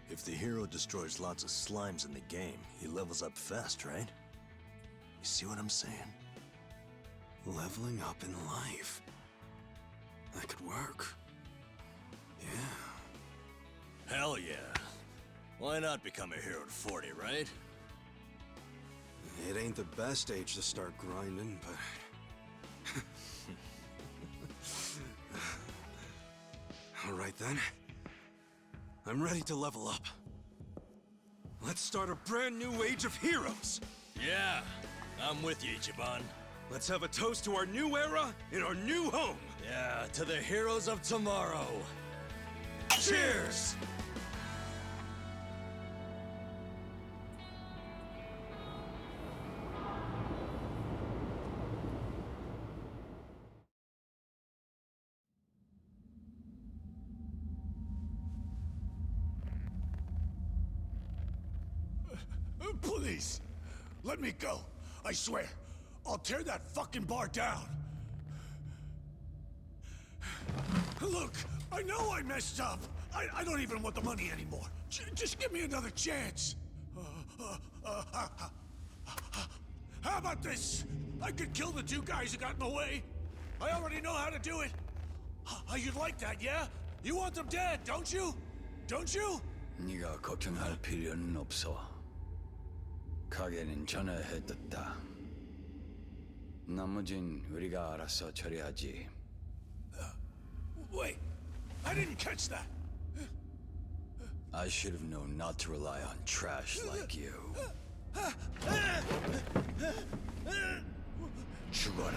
if the hero destroys lots of slimes in the game, he levels up fast, right? You see what I'm saying? Leveling up in life. That could work. Yeah. Hell yeah. Why not become a hero at 40, right? It ain't the best age to start grinding, but... Alright then. I'm ready to level up. Let's start a brand new age of heroes! Yeah, I'm with you, Ichiban. Let's have a toast to our new era in our new home! Yeah, to the heroes of tomorrow. Cheers! Please, let me go. I swear, I'll tear that fucking bar down. Look, I know I messed up. I don't even want the money anymore. Just give me another chance. How about this? I could kill the two guys who got in the way. I already know how to do it. You'd like that, yeah? You want them dead, don't you? Don't you? 네가 걱정할 필요는 없어. 가게는 전화해뒀다. 나머진 우리가 알아서 처리하지. Wait, I didn't catch that. I should have known not to rely on trash like you. 죽어라.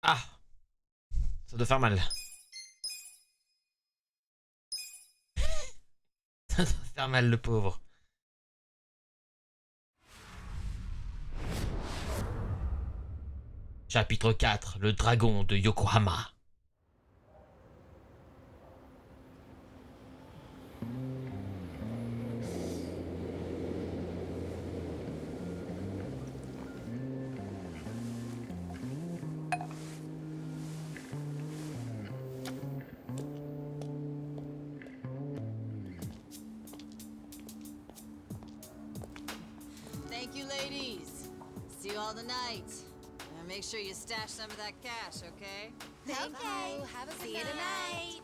Ah, ça doit faire mal. Ça doit faire mal, le pauvre. Chapitre 4, le dragon de Yokohama. Thank you, ladies. See you all tonight. And make sure you stash some of that cash, okay? Thank you. Have a good night. See you tonight.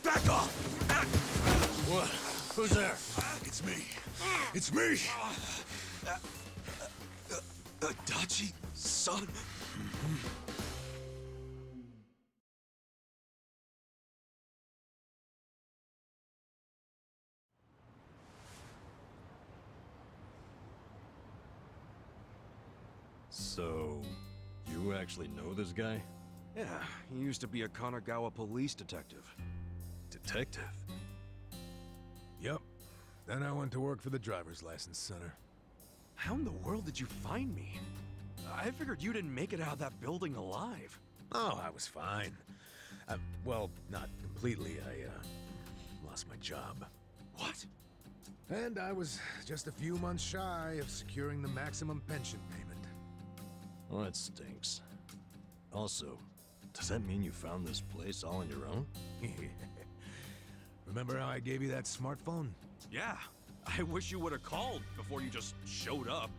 Back off! What? Who's there? It's me. It's me! Adachi, son? So, you actually know this guy? Yeah, he used to be a Kanagawa police detective. Detective? Yep. Then I went to work for the driver's license center. How in the world did you find me? I figured you didn't make it out of that building alive. Oh, I was fine. Well, not completely. I lost my job. What? And I was just a few months shy of securing the maximum pension payment. Well, that stinks. Also, does that mean you found this place all on your own? Remember how I gave you that smartphone? Yeah. I wish you would have called before you just showed up.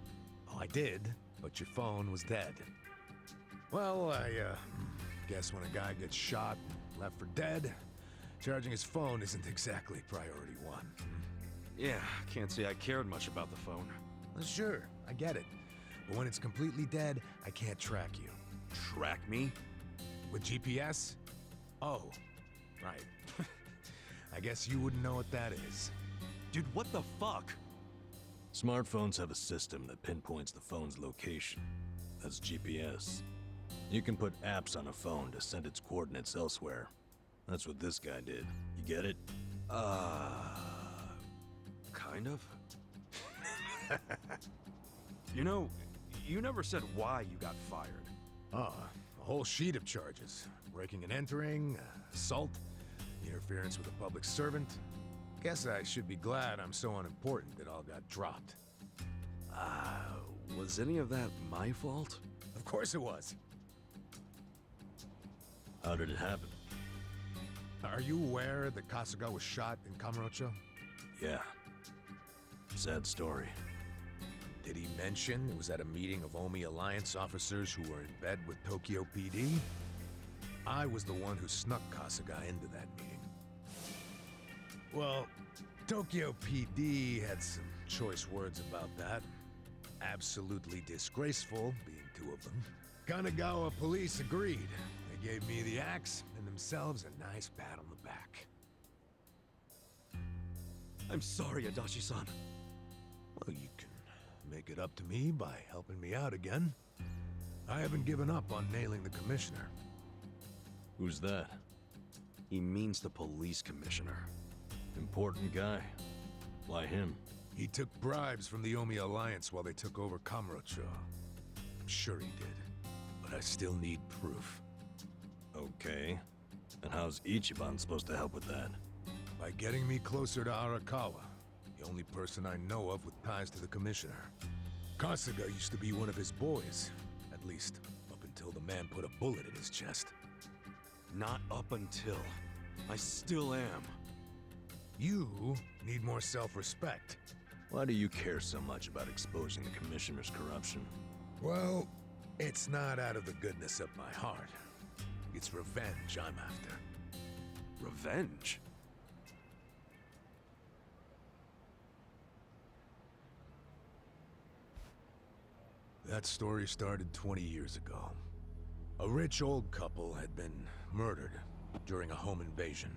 Oh, I did, but your phone was dead. Well, I guess when a guy gets shot and left for dead, charging his phone isn't exactly priority one. Yeah, can't say I cared much about the phone. Well, sure, I get it. But when it's completely dead, I can't track you. Track me? With GPS? Oh, right. I guess you wouldn't know what that is. Dude, what the fuck? Smartphones have a system that pinpoints the phone's location. That's GPS. You can put apps on a phone to send its coordinates elsewhere. That's what this guy did. You get it? Kind of. You know, you never said why you got fired. A whole sheet of charges. Breaking and entering, assault, interference with a public servant. Guess I should be glad I'm so unimportant it all got dropped. Was any of that my fault? Of course it was. How did it happen? Are you aware that Kasuga was shot in Kamurocho? Yeah. Sad story. Did he mention it was at a meeting of Omi Alliance officers who were in bed with Tokyo PD? I was the one who snuck Kasuga into that meeting. Well, Tokyo PD had some choice words about that. Absolutely disgraceful, being two of them. Kanagawa police agreed. They gave me the axe and themselves a nice pat on the back. I'm sorry, Adachi-san. Well, you can make it up to me by helping me out again. I haven't given up on nailing the commissioner. Who's that? He means the police commissioner. Important guy. Why him? He took bribes from the Omi Alliance while they took over Kamurocho. I'm sure he did, but I still need proof. Okay. And how's Ichiban supposed to help with that? By getting me closer to Arakawa, the only person I know of with ties to the commissioner. Kasuga used to be one of his boys, at least up until the man put a bullet in his chest. Not up until. I still am. You need more self-respect. Why do you care so much about exposing the commissioner's corruption? Well, it's not out of the goodness of my heart. It's revenge I'm after. Revenge? That story started 20 years ago. A rich old couple had been murdered during a home invasion.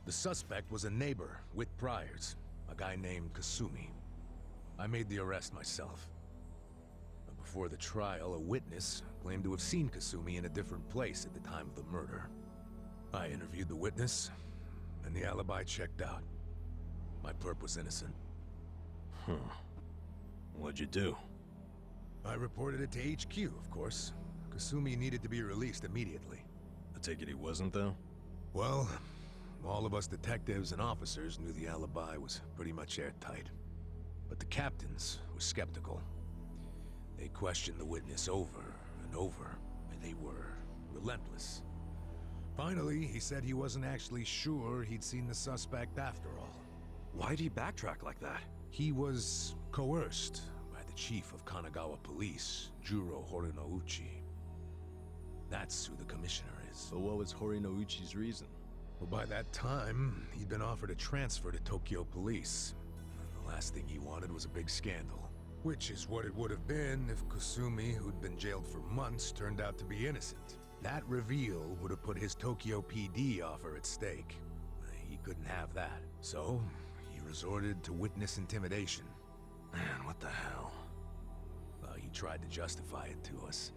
The suspect was a neighbor with priors, a guy named Kasumi. I made the arrest myself. But before the trial, a witness claimed to have seen Kasumi in a different place at the time of the murder. I interviewed the witness, and the alibi checked out. My perp was innocent. Huh. What'd you do? I reported it to HQ, of course. Kasumi needed to be released immediately. I take it he wasn't, though? Well, all of us detectives and officers knew the alibi was pretty much airtight. But the captains were skeptical. They questioned the witness over and over, and they were relentless. Finally, he said he wasn't actually sure he'd seen the suspect after all. Why'd he backtrack like that? He was coerced by the chief of Kanagawa Police, Juro Horinouchi. That's who the commissioner is. But what was Horinouchi's reason? Well, by that time, he'd been offered a transfer to Tokyo Police. And the last thing he wanted was a big scandal. Which is what it would have been if Kasumi, who'd been jailed for months, turned out to be innocent. That reveal would have put his Tokyo PD offer at stake. He couldn't have that. So, he resorted to witness intimidation. Man, what the hell? Well, he tried to justify it to us.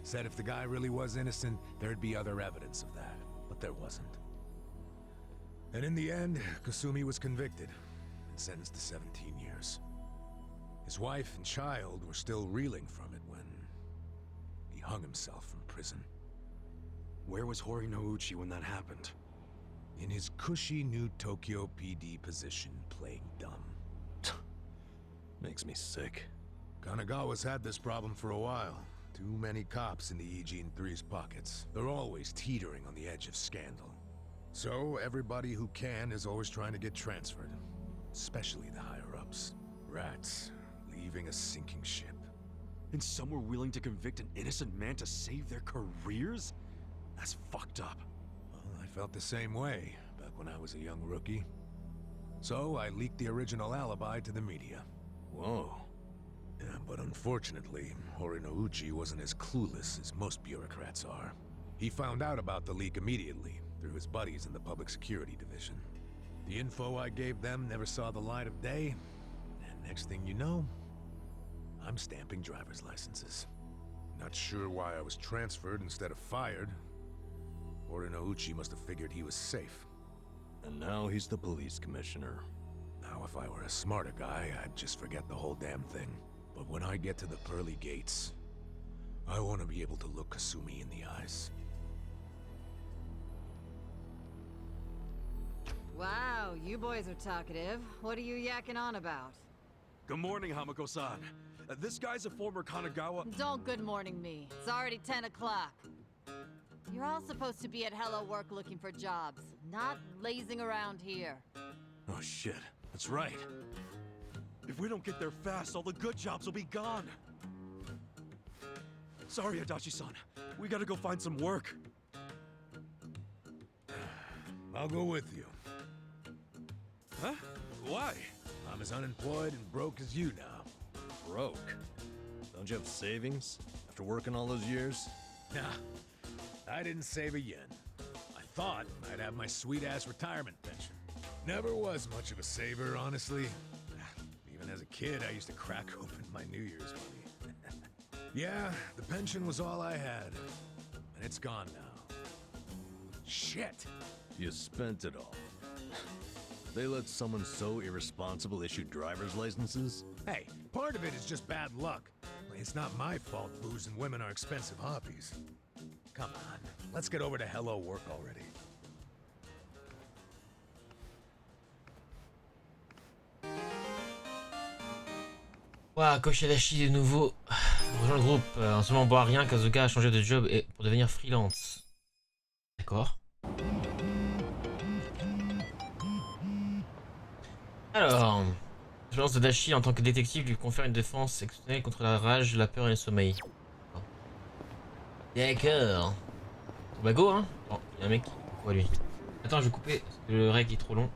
Said if the guy really was innocent, there'd be other evidence of that. But there wasn't. And in the end, Kasumi was convicted and sentenced to 17 years. His wife and child were still reeling from it when he hung himself from prison. Where was Horinouchi when that happened? In his cushy new Tokyo PD position, playing dumb. Makes me sick. Kanagawa's had this problem for a while. Too many cops in the Eugene 3's pockets. They're always teetering on the edge of scandal. So everybody who can is always trying to get transferred. Especially the higher-ups. Rats, leaving a sinking ship. And some were willing to convict an innocent man to save their careers? That's fucked up. Well, I felt the same way back when I was a young rookie. So I leaked the original alibi to the media. Whoa. Yeah, but unfortunately, Horinouchi wasn't as clueless as most bureaucrats are. He found out about the leak immediately, through his buddies in the Public Security Division. The info I gave them never saw the light of day, and next thing you know, I'm stamping driver's licenses. Not sure why I was transferred instead of fired. Uchi must have figured he was safe. And now he's the police commissioner. Now, if I were a smarter guy, I'd just forget the whole damn thing. But when I get to the pearly gates, I want to be able to look Kasumi in the eyes. Wow, you boys are talkative. What are you yakking on about? Good morning, Hamako-san. This guy's a former Kanagawa... Don't good morning me. It's already 10 o'clock. You're all supposed to be at Hello Work looking for jobs, not lazing around here. Oh shit, that's right. If we don't get there fast, all the good jobs will be gone. Sorry, Adachi-san. We gotta go find some work. I'll go with you. Huh? Why? I'm as unemployed and broke as you now. Broke? Don't you have savings after working all those years? Nah, I didn't save a yen. I thought I'd have my sweet-ass retirement pension. Never was much of a saver, honestly. Even as a kid, I used to crack open my New Year's money. Yeah, the pension was all I had. And it's gone now. Shit! You spent it all. They let someone so irresponsible issue driver's licenses? Hey, part of it is just bad luck. It's not my fault booze and women are expensive hobbies. Come on, let's get over to Hello Work already. Waouh, Koshadashi de nouveau. Rejoins le groupe. En ce moment, on boit rien. Kazuka a changé de job et pour devenir freelance. D'accord. Alors, l'expérience de Dashi en tant que détective lui confère une défense exceptionnelle contre la rage, la peur et le sommeil. D'accord. Bah go hein. Oh, il y a un mec qui voit lui. Attends, je vais couper parce que le reg est trop long.